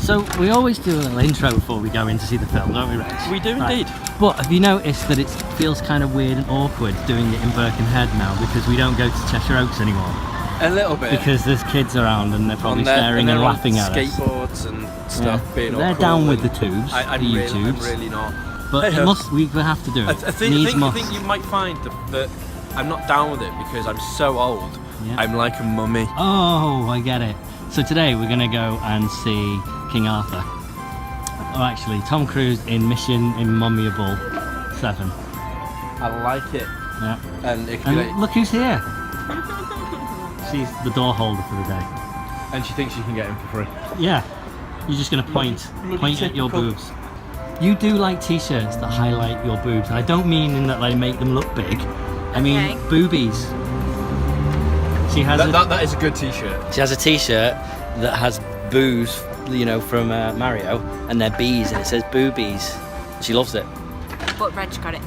So we always do a little intro before we go in to see the film, don't we, Reg? We do indeed. But have you noticed that it feels kind of weird and awkward doing it in Birkenhead now because we don't go to Cheshire Oaks anymore? A little bit. Because there's kids around and they're probably staring and laughing at us. Skateboards and stuff being all They're cool down with the tubes, I'm really not. But we have to do it. I think you might find that I'm not down with it because I'm so old. Yeah. I'm like a mummy. Oh, I get it. So today we're going to go and see King Arthur. Oh, actually, Tom Cruise in Mission Immuable 7. I like it. Yeah. And it could be like, look who's here. She's the door holder for the day. And she thinks she can get him for free. Yeah. You're just going to point at your boobs. You do like t-shirts that highlight your boobs. And I don't mean in that they make them look big. I mean boobies. She has that is a good t-shirt. She has a t-shirt that has boobs, you know, from Mario, and they're bees, and it says boobies. She loves it. But Reg got it.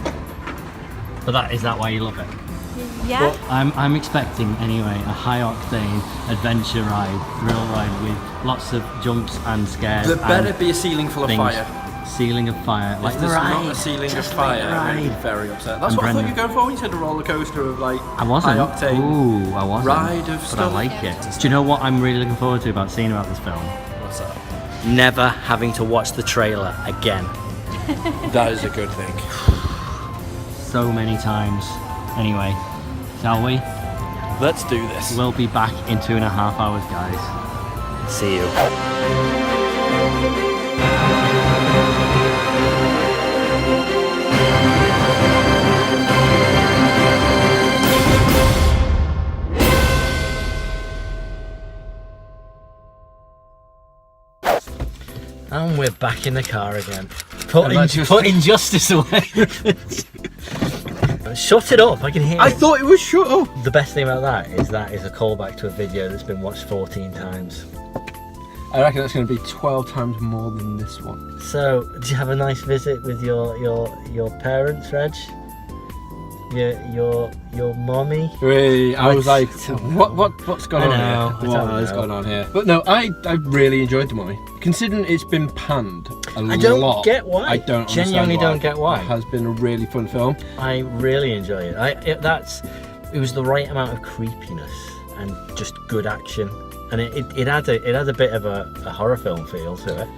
But is that why you love it? Yeah. But I'm expecting anyway a high octane adventure ride, thrill ride with lots of jumps and scares. There better be a ceiling full of fire. Ceiling of fire. Like there's not a ceiling of fire, I'm really very upset. That's what I thought you were going for. You said a roller coaster of like I wasn't. high octane. Ooh, I wasn't. Ride of stuff. But I like it. Do you know what I'm really looking forward to about seeing about this film? What's that? Never having to watch the trailer again. That is a good thing. So many times. Anyway, shall we? Let's do this. We'll be back in 2.5 hours, guys. See you. And we're back in the car again. Putting justice away. Shut it up, I can hear it. I thought it was shut up. The best thing about that is a callback to a video that's been watched 14 times. I reckon that's going to be 12 times more than this one. So, did you have a nice visit with your parents, Reg? Your mommy? Really? I was like, what's going on here? What is going on here? But no, I really enjoyed The Mummy. Considering it's been panned a lot. I don't get why. I don't genuinely don't get why. It has been a really fun film. I really enjoy it. It was the right amount of creepiness and just good action, and it had a bit of a horror film feel to it,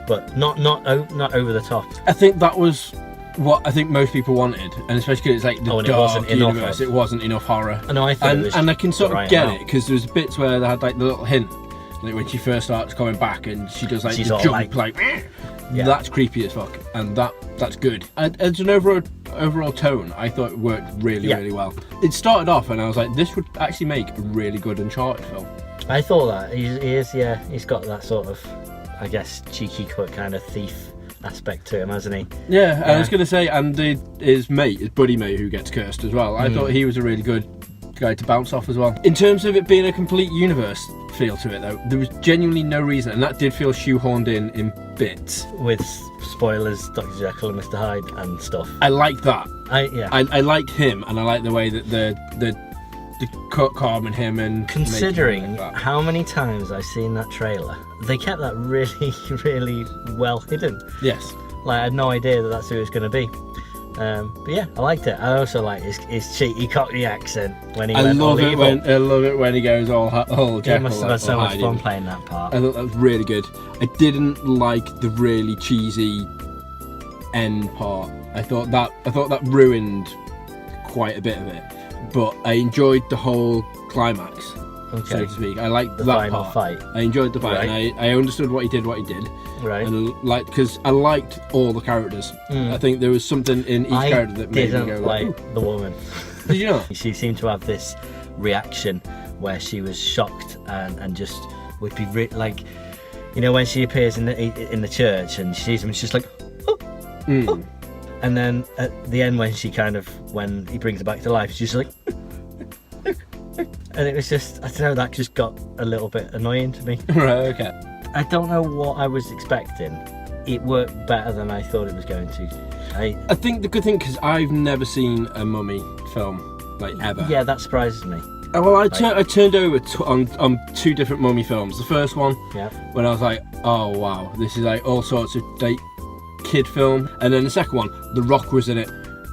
but not over the top. I think that was what I think most people wanted, and especially because it's like the dark universe. It wasn't enough horror. I know. I thought and I can sort of get it because there's bits where they had like the little hint, like when she first starts coming back and she does like the jump, like yeah. That's creepy as fuck, and that's good. As an overall tone, I thought it worked really well. It started off and I was like, this would actually make a really good Uncharted film. I thought that he's got that sort of, I guess, cheeky kind of thief aspect to him, hasn't he? Yeah, I was going to say, and his buddy mate who gets cursed as well. I thought he was a really good guy to bounce off as well. In terms of it being a complete universe feel to it though, there was genuinely no reason, and that did feel shoehorned in bits. With spoilers, Dr. Jekyl and Mr. Hyde and stuff. I like that. I liked him, and I like the way that the cut Carmen him and considering like how many times I've seen that trailer, they kept that really well hidden. Yes, like I had no idea that that's who it was going to be. But yeah, I liked it. I also like his cheeky Cockney accent when he went all evil. I love it when he goes all Jekyll. He must have had so much fun playing that part. I thought that was really good. I didn't like the really cheesy end part. I thought that ruined quite a bit of it. But I enjoyed the whole climax, so to speak. I liked the final fight. I enjoyed the fight, right. And I understood what he did. Right. And because I liked all the characters. I think there was something in each character that made me go like the woman. Did you not? She seemed to have this reaction where she was shocked and just would be like, you know, when she appears in the church and she sees him, she's just like, oh. Oh. And then at the end, when he brings her back to life, she's like, and it was just, I don't know, that just got a little bit annoying to me. Right, okay. I don't know what I was expecting. It worked better than I thought it was going to. I think the good thing, because I've never seen a mummy film, like ever. Yeah, that surprises me. Well, I turned over on 2 different Mummy films. The first one, when I was like, oh wow, this is like all sorts of kid film. And then the second one, The Rock was in it.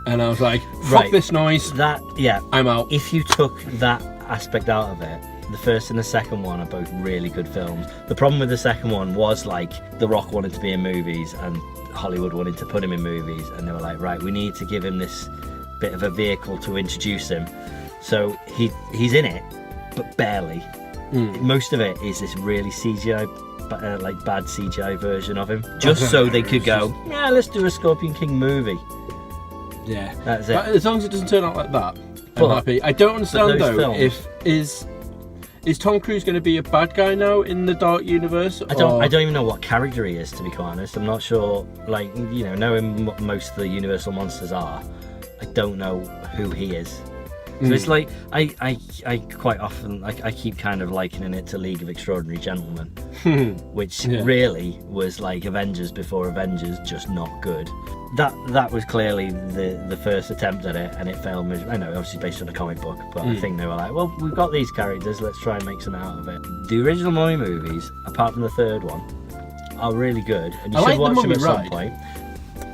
And I was like, fuck this noise. I'm out. If you took that aspect out of it, the first and the second one are both really good films. The problem with the second one was like The Rock wanted to be in movies and Hollywood wanted to put him in movies, and they were like, right, we need to give him this bit of a vehicle to introduce him. So he's in it, but barely. Most of it is this really CGI, bad CGI version of him, just so they could go, yeah, let's do a Scorpion King movie. Yeah, that's it. But as long as it doesn't turn out like that, I'm happy. I don't understand though. Is Tom Cruise going to be a bad guy now in the Dark Universe? I don't even know what character he is, to be quite honest. I'm not sure. Like, you know, knowing what most of the Universal monsters are, I don't know who he is. So it's like I quite often I keep kind of likening it to League of Extraordinary Gentlemen, which really was like Avengers before Avengers, just not good. That was clearly the first attempt at it, and it failed. I know, obviously based on a comic book, but I think they were like, well, we've got these characters, let's try and make something out of it. The original Mummy movies, apart from the third one, are really good, and you should watch them at some point.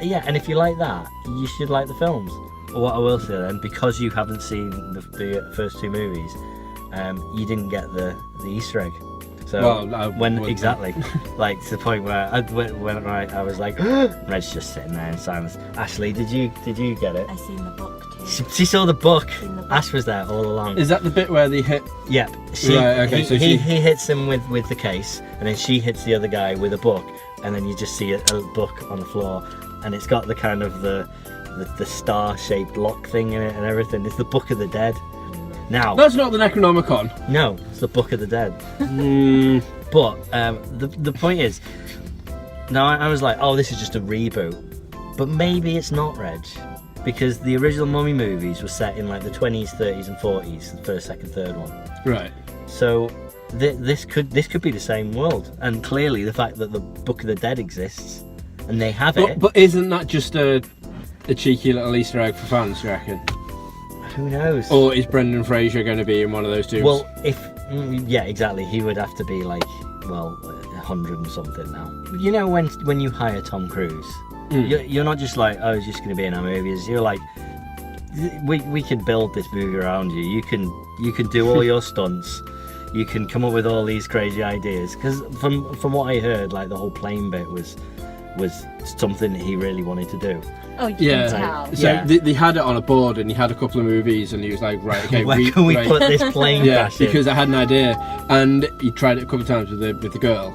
Yeah, and if you like that, you should like the films. What I will say then, because you haven't seen the first 2 movies, you didn't get the Easter egg. So exactly, like to the point where I was like, Red's just sitting there in silence. Ashley, did you get it? I seen the book too. She saw the book. Ash was there all along. Is that the bit where they hit? Yep. He hits him with the case, and then she hits the other guy with a book, and then you just see a book on the floor, and it's got the kind of the star-shaped lock thing in it and everything. It's the Book of the Dead. Now, that's not the Necronomicon. No, it's the Book of the Dead. But the point is, now I was like, oh, this is just a reboot. But maybe it's not, Reg, because the original Mummy movies were set in like the 20s, 30s, and 40s. The first, second, third one. Right. So this could be the same world, and clearly the fact that the Book of the Dead exists and they have it. But isn't that just a cheeky little Easter egg for fans, do you reckon? Who knows? Or is Brendan Fraser going to be in one of those 2? Well, yeah, exactly. He would have to be like, 100 and something now. You know, when you hire Tom Cruise, you're not just like, oh, he's just going to be in our movies. You're like, we can build this movie around you. You can do all your stunts. You can come up with all these crazy ideas. Because from what I heard, like the whole plane bit was something he really wanted to do. Oh, you can tell. So they had it on a board, and he had a couple of movies, and he was like, right, okay, where can we put this plane crash in? Because I had an idea, and he tried it a couple of times with the girl,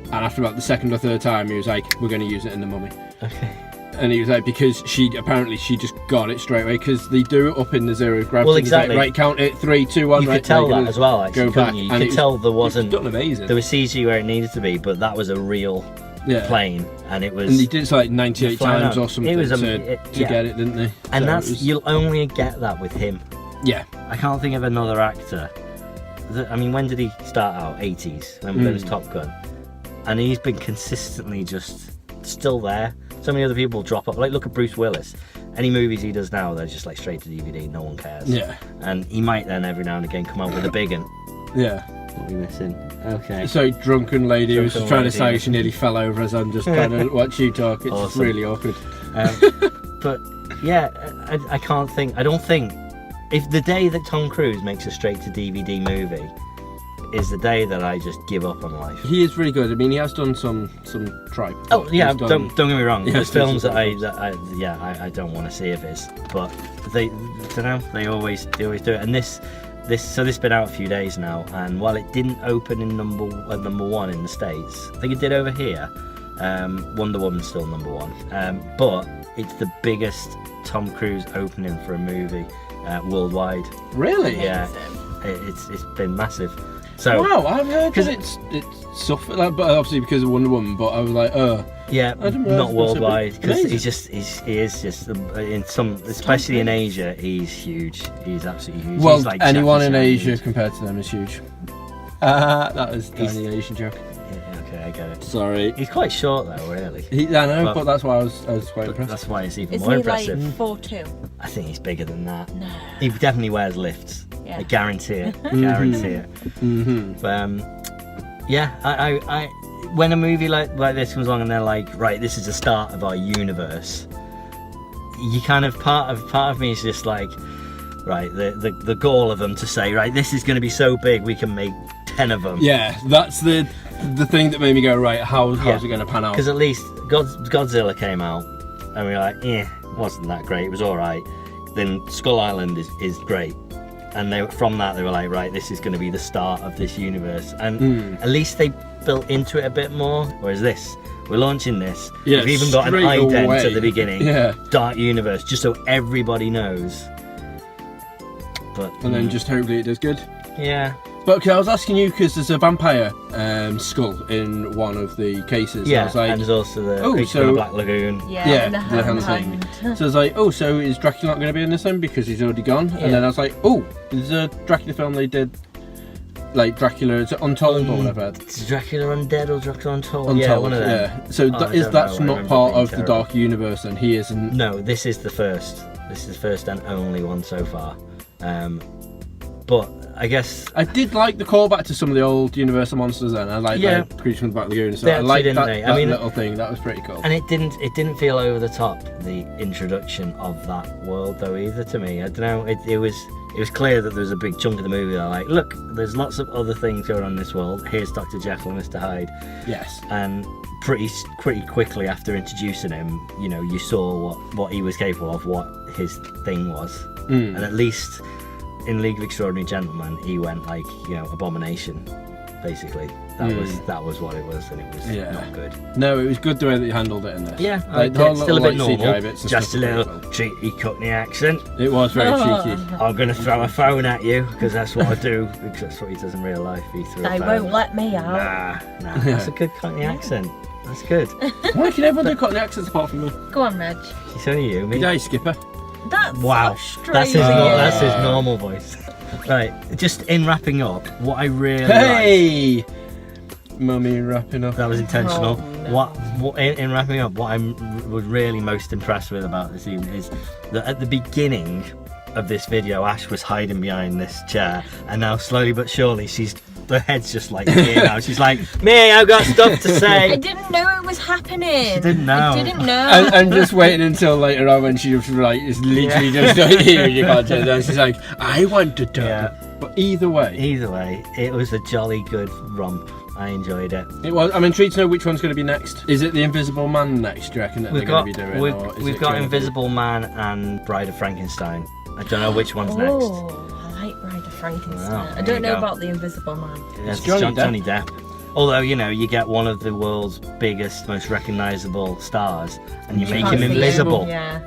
and after about the second or third time, he was like, we're going to use it in the Mummy. Okay. And he was like, because she just got it straight away, because they do it up in the zero gravity. Well, exactly. Like, right, count it, 3, 2, 1. You could tell that as well, actually, couldn't you? You could tell there wasn't. It was done amazing. There was CG where it needed to be, but that was a real plane, and it was. And they did it like 98 times or something to get it, didn't they? And you'll only get that with him. Yeah. I can't think of another actor. I mean, when did he start out? 80s. When there was Top Gun, and he's been consistently just still there. So many other people drop off. Like, look at Bruce Willis. Any movies he does now, they're just like straight to DVD. No one cares. Yeah. And he might then every now and again come out with a big one. Yeah. What are we missing? Okay. So drunken lady was trying to say she nearly fell over as I'm just trying to watch you talk. It's awesome. Really awkward. But yeah, I can't think. I don't think if the day that Tom Cruise makes a straight to DVD movie is the day that I just give up on life. He is really good. I mean, he has done some tripe. Oh yeah, don't get me wrong. There's films that I don't want to see of his, but they always do it. And this has been out a few days now, and while it didn't open in number 1 in the States, I think it did over here. Wonder Woman's still number 1, but it's the biggest Tom Cruise opening for a movie worldwide. Really? Yeah, it's been massive. So wow, I've heard because it's suffered, like, but obviously because of Wonder Woman. But I was like, yeah, not worldwide, because he is just in some, especially in Asia, he's huge. He's absolutely huge. Well, he's like anyone in Asia compared to them is huge. That was the Asian joke. Yeah, okay, I get it. Sorry. He's quite short though, really. I know, but that's why I was quite impressed. That's why it's even more impressive. Is he like 4'2"? I think he's bigger than that. No. He definitely wears lifts. Yeah. Yeah. I guarantee it. Guarantee it. Yeah, I when a movie like this comes along and they're like, right, this is the start of our universe, you kind of part of me is just like, right, the goal of them to say, right, this is going to be so big we can make 10 of them. Yeah, that's the thing that made me go, right, how's it going to pan out? Because at least Godzilla came out and we were like, wasn't that great, it was alright. Then Skull Island is great. And from that they were like, right, this is going to be the start of this universe. And at least they built into it a bit more. Whereas this, we're launching this. Yeah, we've even got an ident at the beginning. Yeah. Dark universe, just so everybody knows. But And then just hopefully it does good. yeah. But okay, I was asking you because there's a vampire skull in one of the cases. Yeah, I was like, and there's also the creature in the Black Lagoon. Yeah, Yeah, and the the hand. hand so I was like, oh, so is Dracula not going to be in this then because he's already gone? Yeah. And then I was like, oh, there's a Dracula film they did, like Dracula, is it Untold or whatever? Is Dracula Undead or Dracula Untold? Untold, Yeah, one of them. yeah. So I that's don't know, I not remember part being of the terrible. Dark Universe then, he isn't. No, this is the first. This is the first and only one so far. But I guess I did like the callback to some of the old Universal monsters then. I like Yeah. the creature from the Black Lagoon and stuff. They I actually like didn't that, they? I that mean- little thing, that was pretty cool. and it didn't feel over the top, the introduction of that world though either to me. I don't know. It was clear that there was a big chunk of the movie that like, look, there's lots of other things going on in this world. Here's Dr. Jekyll and Mr. Hyde. Yes. And pretty quickly after introducing him, you know, you saw what he was capable of, what his thing was. And at least in League of Extraordinary Gentlemen, he went like, you know, abomination, basically. That was what it was, and it was not good. No, it was good the way that you handled it in this. Yeah, like, the whole still a bit CGI normal. bits and Just a stuff were little pretty cool. cheeky Cockney accent. It was very cheeky. I'm gonna throw a phone at you because that's what I do. Because that's what he does in real life. He threw They a phone. won't let me out. Nah, that's a good Cockney accent. That's good. Why can everyone do Cockney accents apart from me? Go on, Reg. It's only you, me. Good day, Skipper. That's Wow, so that's his strange. that's his normal voice. Right, just in wrapping up, what I really liked, Hey! Mummy wrapping up. that was intentional. Oh, no. What in wrapping up, what I was really most impressed with about this evening is that at the beginning of this video, Ash was hiding behind this chair, and now slowly but surely the head's just like here now. She's like, me, I've got stuff to I say. didn't know it was happening. She didn't know. I didn't know. I'm just waiting until later on when she was like, it's literally just not here and you can't turn it down. She's like, I want to talk. Yeah. But either way, It was a jolly good romp. I enjoyed it. it was. I'm intrigued to know which one's going to be next. Is it the Invisible Man next? Do you reckon that We've they're got going to be doing? or is we've it got gonna be- Invisible Man and Bride of Frankenstein. I don't know which one's next. Oh, I like Bride of Frankenstein. Wow, I there don't you know go. about the Invisible Man. Yes, It's Johnny Depp. Although, you know, you get one of the world's biggest, most recognisable stars, and you make can't him see invisible. Yeah.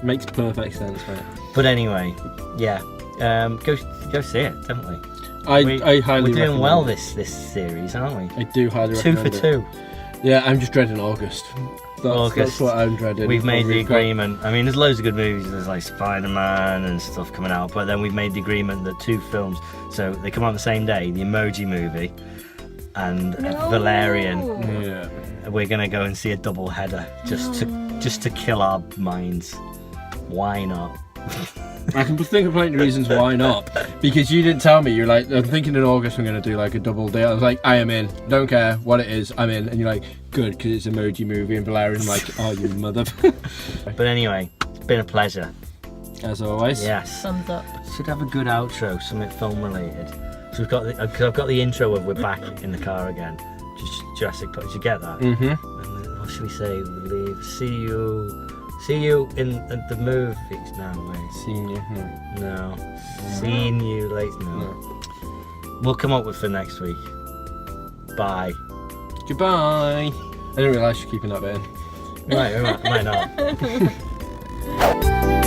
Makes perfect sense, mate. But anyway, yeah, go see it, definitely. I highly We're doing recommend well it. this series, aren't we? I do highly 2 recommend for it. 2. Yeah, I'm just dreading August. That's what I'm dreading. We've made the We've got- agreement. I mean, there's loads of good movies. There's like Spider-Man and stuff coming out, but then we've made the agreement that 2 films, so they come out the same day, the Emoji Movie and Valerian. Yeah. We're gonna go and see a double header just to kill our minds. Why not? I can think of plenty of reasons why not. Because you didn't tell me. You're like, I'm thinking in August I'm going to do like a double day. I was like, I am in. Don't care what it is. I'm in. And you're like, good, because it's Emoji Movie and Valerian. I'm like, oh, you mother. But anyway, it's been a pleasure. As always. Yes. Thumbs up. Should have a good outro, something film related. So we've got cause I've got the intro of we're back in the car again. Just Jurassic Park. Did you get that? Mm-hmm. And then, what should we say? Leave. See you in the movies. No, wait. Senior. No. Seeing you later. No. We'll come up with for next week. Bye. Goodbye. I didn't realise you're keeping that bit in. Right, we might not.